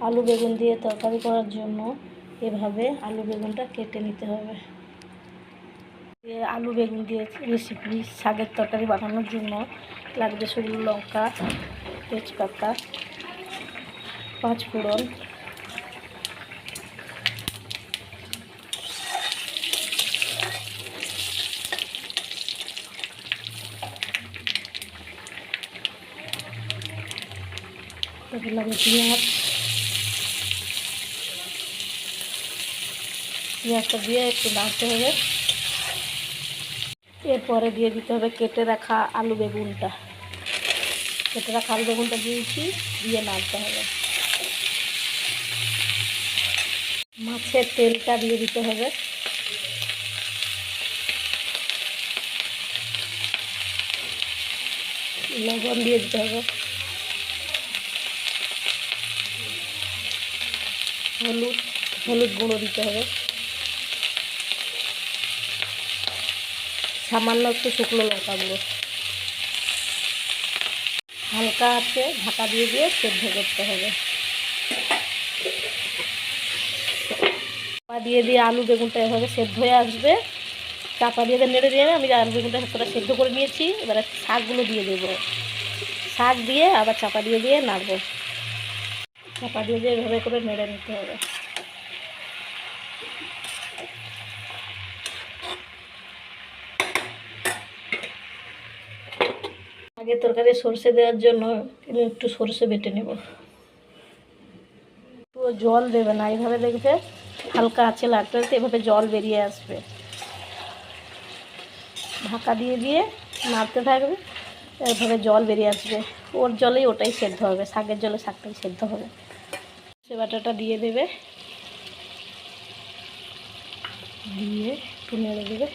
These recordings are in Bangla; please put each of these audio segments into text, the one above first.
আলু বেগুন দিয়ে তরকারি করার জন্য এভাবে আলু বেগুনটা কেটে নিতে হবে। আলু বেগুন দিয়ে রেসিপি শাকের তরকারি বানানোর জন্য লাগবে শুকনো লঙ্কা, তেজপাতা, পাঁচফোড়ন, তারপর লাগবে পেঁয়াজটা দিয়ে একটু নাড়তে হবে। এরপরে দিয়ে দিতে হবে কেটে রাখা আলু বেগুনটা। কেটে রাখা আলু বেগুনটা দিয়েছি, দিয়ে নাড়তে হবে। মাছের তেলটা দিয়ে দিতে হবে। লবণ দিয়ে দিতে হবে। হলুদ গুঁড়ো দিতে হবে। সামান্য একটু শুকনো লঙ্কা গুঁড়ো। হালকা আছে ঢাকা দিয়ে দিয়ে সেদ্ধ করতে হবে। চাপা দিয়ে দিয়ে আলু বেগুনটা এভাবে সেদ্ধ হয়ে আসবে। চাপা দিয়ে নেড়ে দিয়ে আমি আলু বেগুনটা পুরো সেদ্ধ করে নিয়েছি। এবারে শাকগুলো দিয়ে দেবো। শাক দিয়ে আবার চাপা দিয়ে দিয়ে নাড়বো। চাপা দিয়ে দিয়ে এভাবে করে নেড়ে নিতে হবে। আগে তরকারি সরষে দেওয়ার জন্য একটু সরষে বেটে নেব। পুরো জল দেবে না, এইভাবে দেখবে হালকা আঁচে লাগতে লাগতে এভাবে জল বেরিয়ে আসবে। ঢাকা দিয়ে দিয়ে নাড়তে থাকবে, এভাবে জল বেরিয়ে আসবে। ওর জলেই ওটাই সেদ্ধ হবে, শাকের জলে শাকটাই সেদ্ধ হবে। সে বাটাটা দিয়ে দেবে, দিয়ে একটু নেড়ে দেবে।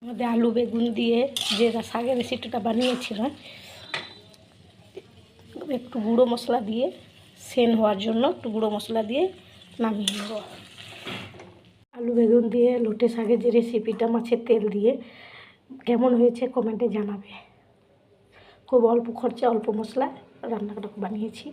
আমাদের আলু বেগুন দিয়ে যে শাকের রেসিপিটা বানিয়েছিলাম, একটু গুঁড়ো মশলা দিয়ে সেন হওয়ার জন্য একটু গুঁড়ো মশলা দিয়ে নামিয়ে নেব। আলু বেগুন দিয়ে লোটে শাকের যে রেসিপিটা মাছের তেল দিয়ে কেমন হয়েছে কমেন্টে জানাবে। খুব অল্প খরচে অল্প মশলা রান্নাটা বানিয়েছি।